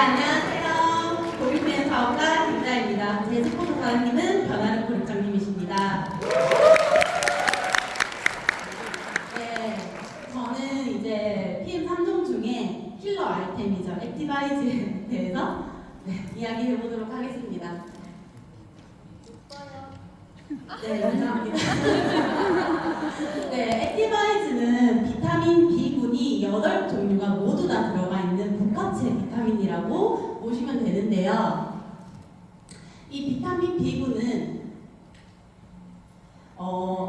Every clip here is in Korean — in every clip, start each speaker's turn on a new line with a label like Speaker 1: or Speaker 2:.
Speaker 1: 안녕하세요. 고객맨 사업가 김다입니다. 제 스포츠 사장님은 변하는 고객장님이십니다. 네, 저는 이제 PM 3종 중에 킬러 아이템이죠. 액티바이즈에 대해서 이야기해 보도록 하겠습니다. 네, 감사합니다. 네, 액티바이즈는 비타민 B군이 8종류가 모두 다 들어가 있는 복합체 비타민이라고 보시면 되는데요. 이 비타민 B군은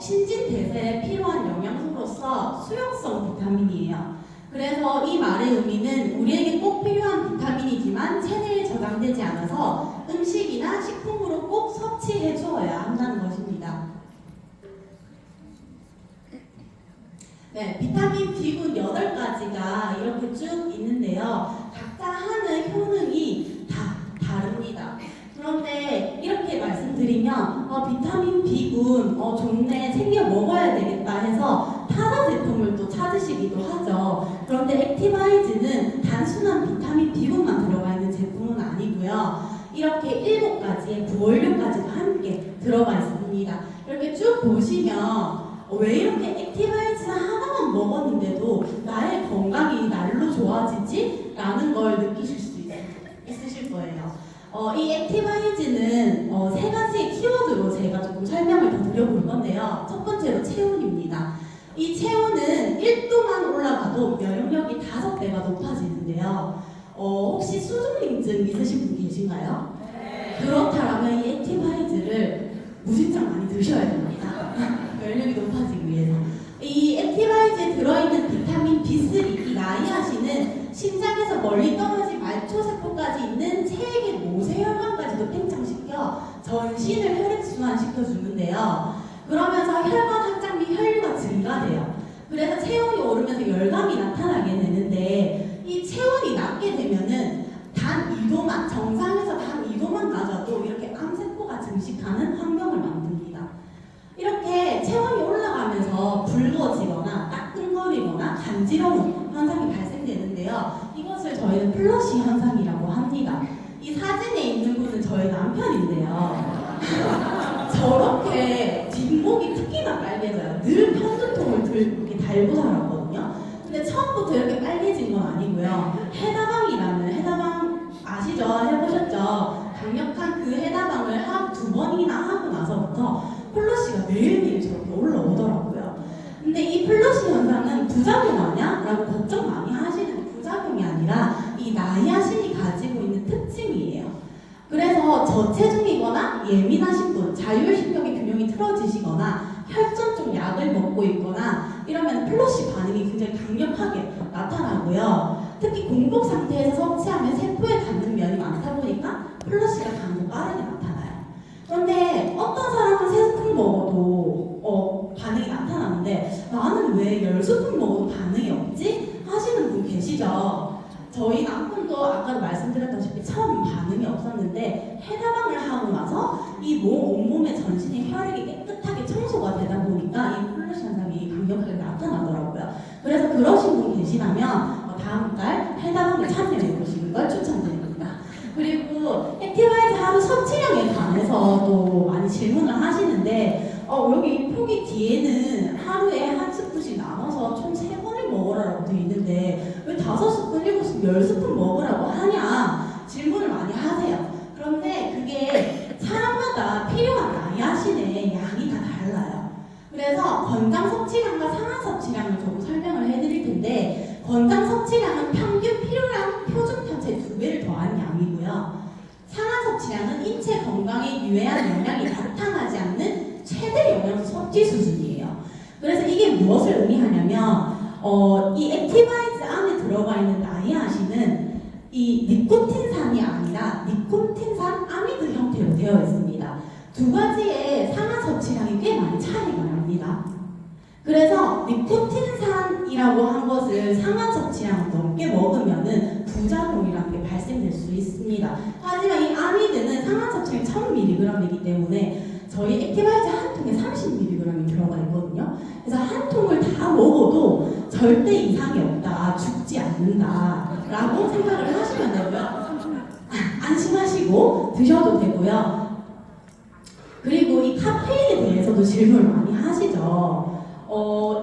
Speaker 1: 신진대사에 필요한 영양소로서 수용성 비타민이에요. 그래서 이 말의 의미는 우리에게 꼭 필요한 비타민이지만 체내에 저장되지 않아서 음식이나 식품으로 꼭 섭취해 주어야 한다는 것입니다. 네, 비타민 B군 8가지가 이렇게 쭉 있는데요. 각자 하는 효능이 다 다릅니다. 그런데 이렇게 말씀드리면 비타민 B군 좋네, 챙겨 먹어야 되겠다 해서 타사 제품을 또 찾으시기도 하죠. 그런데 액티바이즈는 단순한 비타민 B군만 들어가 있는 제품은 아니고요. 이렇게 7가지의 부원료까지도 함께 들어가 있습니다. 이렇게 쭉 보시면 왜 이렇게 액티바이즈 하나만 먹었는데도 나의 건강이 날로 좋아지지? 라는 걸 느끼실 수 있으실 거예요. 이 액티바이즈는 3가지의 키워드로 제가 조금 설명을 더 드려볼 건데요. 첫 번째로 체온입니다. 이 체온은 1도만 올라가도 면역력이 5배가 높아지는데요. 혹시 수족냉증 있으신 분 계신가요? 네. 그렇다면 이 액티바이즈를 무진장 많이 드셔야 됩니다. 면역력이 높아지기 위해서. 이 액티바이즈에 들어있는 비타민 B3, 이 나이아신은 심장에서 멀리 떨어진 말초세포까지 있는 체액의 모세혈관까지도 팽창시켜 전신을 혈액순환시켜 주는데요. 그러면서 혈관 확장 및 혈류가 증가돼요. 그래서 체온이 오르면서 열감이 나타나게 되는데 이 체온이 낮게 되면은 단 2도만, 정상에서 단 2도만 낮아도 이렇게 암세포가 증식하는 환경을 만듭니다. 이렇게 체온이 올라가면서 붉어지거나 따끔거리거나 간지러운 현상이 발생되는데요. 이것을 저희는 플러시 현상이라고 합니다. 이 사진에 있는 분은 저희 남편인데요. 저렇게 뒷목이 특히나 빨개져요. 늘 편두통을 이렇게 달고 살았거든요. 근데 처음부터 이렇게 빨개진 건 아니고요. 해다방 아시죠? 해보셨죠? 강력한 그 해다방을 2번이나 하고 나서부터 플러시가 매일매일 저렇게 올라오더라고요. 근데 이 플러시 현상은 부작용 아니야? 라고 걱정 많이 하시는 부작용이 아니라 이 나이아신이 가지고 있는 특징이에요. 그래서 저체중이거나 예민하신 분, 자율신경의 균형이 틀어지시거나 혈전 쪽 약을 먹고 있거나 이러면 플러시 반응이 굉장히 강력하게 나타나고요. 특히 공복 상태에서 섭취하면 세포에 닿는 면이 많다 보니까 플러시가 강도 빠르게 나타나요. 그런데 어떤 사람은 3스푼 먹어도 반응이 나타나는데 나는 왜 10스푼 먹어도 반응이 없지? 하시는 분 계시죠? 저희 남편도 아까도 말씀드렸다시피 처음 반응이 없었는데 해다방을 하고 나서 이 온몸의 전신의 혈액이 깨끗하게 청소가 되다 보니까 이 플러시 현상이 강력하게 나타나더라고요. 그래서 그러신 분 계시다면 다음 달 해다방을 참여해 보시는 걸 추천드립니다. 그리고 액티바이즈 하루 섭취량에 관해서도 많이 질문을 하시는데 여기 표기 뒤에는 하루에 1스푼씩 나눠서 총 3번을 먹으라고 되어 있는데 왜 5스푼, 7스푼, 10스푼 먹으라고 하냐 질문을 많이 하세요. 그런데 그게 사람마다 필요한 나이아신의 양이 다 달라요. 그래서 권장 섭취량과 상한 섭취량을 조금 설명을 해드릴 텐데 권장 섭취량은 평균 필요량 표준 편차의 2배를 더한 양이고요. 상한 섭취량은 인체 건강에 유해한 영향이 나타나지 않는 최대 영양소 섭취 수준이에요. 그래서 이게 무엇을 의미하냐면 이 액티바이즈 안에 들어가 있는 나이아신은 이 니코틴산이 아니라 니코틴산 아미드 형태로 되어 있습니다. 2가지의 상한 섭취량이 꽤 많이 차이가 납니다. 그래서 니코틴산이라고 한 것을 상한 섭취량을 넘게 먹으면은 부작용이라는 게 발생될 수 있습니다. 하지만 이 아미드는 상한 섭취량이 1000mg이기 때문에 저희 액티바이즈 한 통에 30mg이 들어가 있거든요. 그래서 한 통을 다 먹어도 절대 이상이 없다, 죽지 않는다 라고 생각을 하시면 되고요. 있고요. 그리고 이 카페인에 대해서도 질문을 많이 하시죠.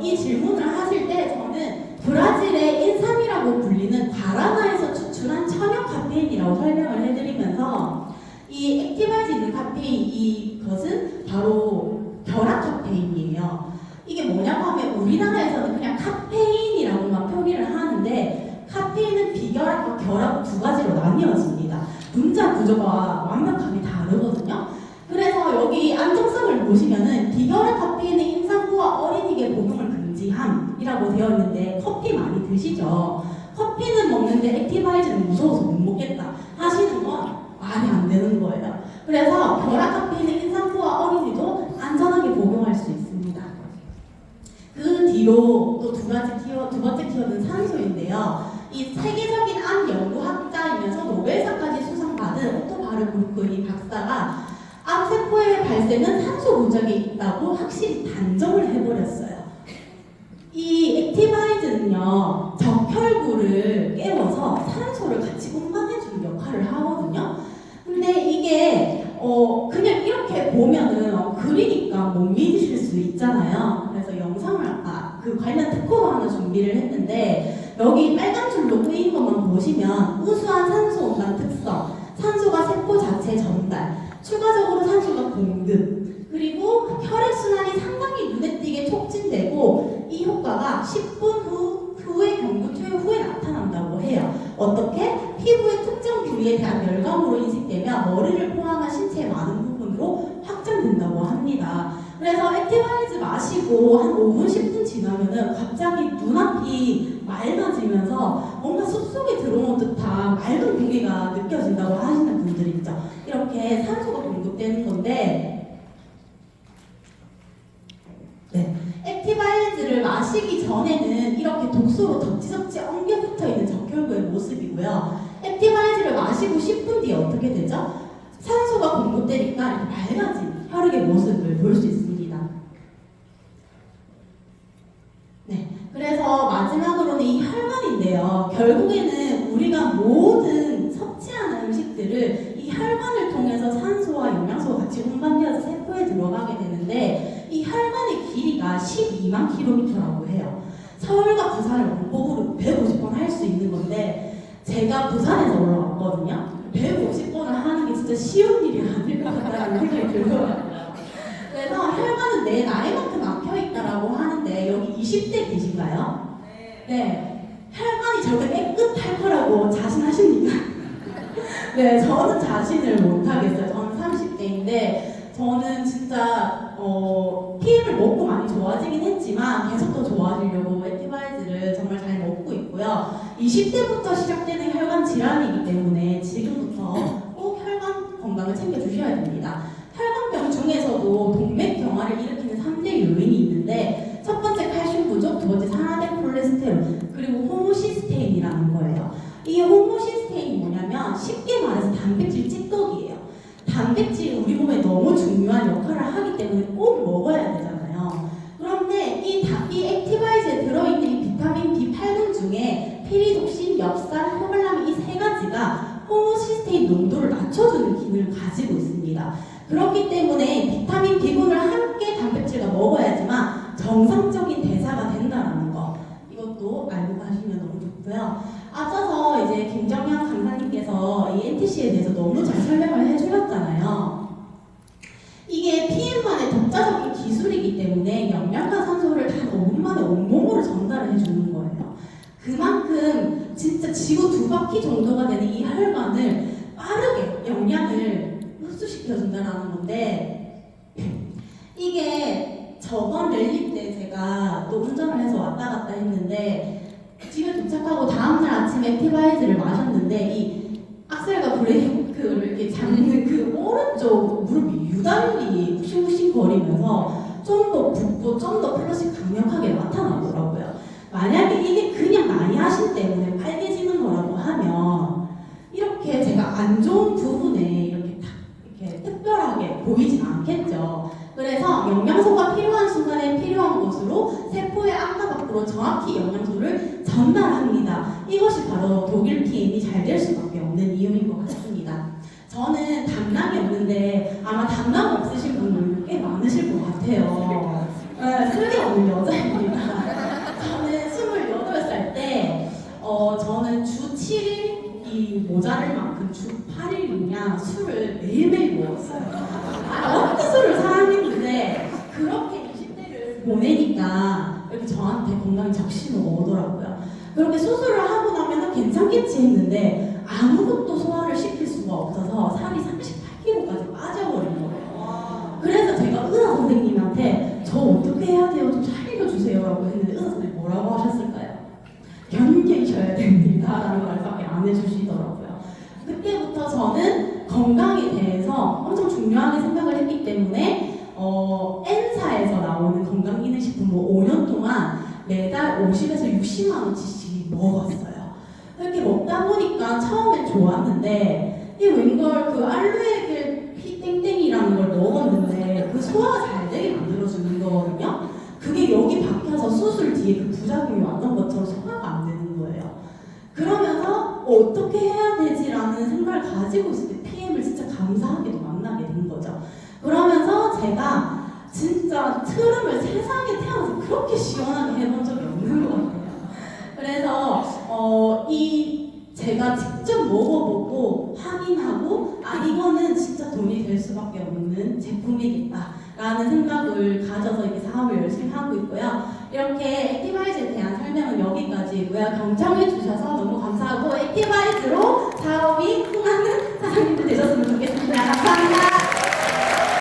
Speaker 1: 이 질문을 하실 때 저는 브라질의 인삼이라고 불리는 과라나에서 추출한 천연 카페인이라고 설명을 해드리면서 이 액티바이즈 있는 카페인, 이것은 바로 결합 카페인이에요. 이게 뭐냐고 하면 우리나라에서는 그냥 카페인이라고만 표기를 하는데 카페인은 비결합과 결합 두 가지로 나뉘어집니다. 문자 구조가 완벽하게 다르거든요. 그래서 여기 안정성을 보시면은 비결합 카페인은 임산부와 어린이에게 복용을 금지함이라고 되어 있는데 커피 많이 드시죠? 커피는 먹는데 액티바이즈는 무서워서 못 먹겠다 하시는 건 말이 안 되는 거예요. 그래서 결합 카페인은 임산부와 어린이도 안전하게 복용할 수 있습니다. 그 뒤로 또 두 번째 키워드는 산소인데요. 이 세계적인 암 연구학자이면서 노벨상까지 수상받은 오토 바르부르크 박사가 암세포의 발생은 산소 부족에 있다고 확실히 단정을 해버렸어요. 이 액티바이즈는요, 적혈구를 깨워서 산소를 같이 운반해주는 역할을 하거든요. 근데 이게 그냥 이렇게 보면은 그리니까 못 믿으실 수 있잖아요. 그래서 영상을 그 관련 특허도 하나 준비를 했는데 여기 빨간 줄로 끄인 것만 보시면 우수한 산소 운반 특성, 산소가 세포 자체 전달, 추가적으로 산소가 공급, 그리고 혈액순환이 상당히 눈에 띄게 촉진되고 이 효과가 10분 후에 경구 투여 후에 나타난다고 해요. 어떻게? 피부의 특정 부위에 대한 열감으로 인식되며 머리를 포함한 신체의 많은 부분으로 확장된다고 합니다. 그래서 액티바이즈 마시고 한 5분, 10분 지나면은 갑자기 눈앞이 맑아지면서 뭔가 숲속에 들어온 듯한 맑은 공기가 느껴진다고 하시는 분들이 있죠. 이렇게 산소가 공급되는 건데, 네. 액티바이즈를 마시기 전에는 이렇게 독소로 덕지덕지 엉겨 붙어 있는 적혈구의 모습이고요. 액티바이즈를 마시고 10분 뒤에 어떻게 되죠? 산소가 공급되니까 이렇게 맑아진 혈액의 모습을 볼 수 있습니다. 네, 그래서 마지막으로는 이 혈관인데요. 결국에는 우리가 모든 섭취하는 음식들을 이 혈관을 통해서 산소와 영양소가 같이 운반되어서 세포에 들어가게 되는데 이 혈관의 길이가 12만 킬로미터라고 해요. 서울과 부산을 왕복으로 150번 할 수 있는 건데 제가 부산에서 올라왔거든요. 150번을 하는 게 진짜 쉬운 일이 아닐 것 같다는 생각이 들더라고요. 그래서 혈관은 내 나이만큼 막혀있다라고 하는데 여기 20대 계신가요? 네. 혈관이 저렇게 깨끗할 거라고 자신하십니까? 네, 저는 자신을 못하겠어요. 저는 30대인데 저는 진짜 피임을 먹고 많이 좋아지긴 했지만 계속 더 좋아지려고 액티바이즈를 정말 잘 먹고 있고요. 20대부터 시작되는 혈관 질환이기 때문에 지금부터 꼭 혈관 건강을 챙겨주셔야 됩니다. 혈관병 중에서도 동맥경화를 일으키는 3대 요인이 있는데 첫 번째 칼슘 부족, 두 번째 산화된 콜레스테롤, 그리고 호모시스테인이라는 거예요. 이 호모시스테인이 뭐냐면 쉽게 말해서 단백질 찌꺼기예요. 단백질이 우리 몸에 너무 중요한 역할을 하기 때문에 꼭 먹어야 되잖아요. 그런데 이 액티바이즈에 들어있는 이 비타민 B8군 중에 피리독신, 엽산, 호발라민 이 세 가지가 호모시스테인 농도를 낮춰주는 기능을 가지고 있습니다. 그렇기 때문에 비타민 B군을 함께 단백질과 먹어야지만 정상적인 대사가 된다는 거, 이것도 알고 가시면 너무 좋고요. 앞서서 이제 김정현 강사님께서 이 NTC에 대해서 너무 잘 설명을 해주셨잖아요. 이게 PM만의 독자적인 기술이기 때문에 영양과 산소를 단 5분 만에 온몸으로 전달을 해주는 거예요. 그만큼 진짜 지구 2바퀴 정도가 되는 이 혈관을 빠르게 영양을 흡수시켜준다는 건데, 이게 저번 랠리 때 제가 또 운전을 해서 왔다 갔다 했는데 집에 도착하고 다음날 아침에 액티바이즈를 마셨는데 이 악셀과 브레이크를 이렇게 잡는 그 오른쪽 무릎이 유달리 푸싱푸싱 거리면서 좀 더 붓고 좀 더 클러치 강력하게 나타나더라고요. 만약에 이게 그냥 많이 하신 때문에 빨개지는 거라고 하면 이렇게 제가 안 좋은 부분에 이렇게 딱 이렇게 특별하게 보이진 않겠죠. 그래서 영양소가 필요한 순간에 필요한 곳으로 세포의 안과 밖으로 정확히 영양소를 전달합니다. 이것이 바로 독일 PM이 잘 될 수밖에 없는 이유인 것 같습니다. 저는 담낭이 없는데 아마 담낭 없으신 분들 꽤 많으실 것 같아요. 네, 쓸데 없는 여자입니다. 저는 28살 때 저는 주 7일이 모자랄 만큼 주 8일이냐 술을 매일매일 먹었어요. 어떤 술을 사랑했는데 그렇게 20대를 보내니까 이렇게 저한테 건강이 적신호가 오더라고요. 그렇게 수술을 하고 나면 괜찮겠지 했는데 아무것도 소화를 시킬 수가 없어서 살이 38kg까지 빠져버린 거예요. 그래서 제가 의사 선생님한테 저 어떻게 해야 돼요? 좀 살려주세요 라고 했는데 의사 선생님이 뭐라고 하셨을까요? 견디셔야 됩니다 라는 말밖에 안 해주시더라고요. 그때부터 저는 건강에 대해서 엄청 중요하게 생각을 했기 때문에 N사에서 나오는 건강기능식품을 5년 동안 매달 50에서 60만 원치씩 먹었어요. 이렇게 먹다 보니까 처음엔 좋았는데 이 웬걸 그 알로에겔 피땡땡이라는 걸 먹었는데 그 소화가 잘 되게 만들어주는 거거든요. 그게 여기 박혀서 수술 뒤에 그 부작용이 왔던 것처럼 소화가 안 되는 거예요. 그러면서 어떻게 해야 되지라는 생각을 가지고 있을 때 PM을 진짜 감사하게도 만나게 된 거죠. 그러면서 제가 진짜 트름을 세상에 태어나서 그렇게 시원하게 해본 적이 없는 것 같아요. 그래서 제가 직접 먹어보고 확인하고 이거는 진짜 돈이 될 수밖에 없는 제품이겠다라는 생각을 가져서 이렇게 사업을 열심히 하고 있고요. 이렇게 액티바이즈에 대한 설명은 여기까지고요. 경청해 주셔서 너무 감사하고 액티바이즈로 사업이 통하는 사장님들 되셨으면 좋겠습니다. 감사합니다.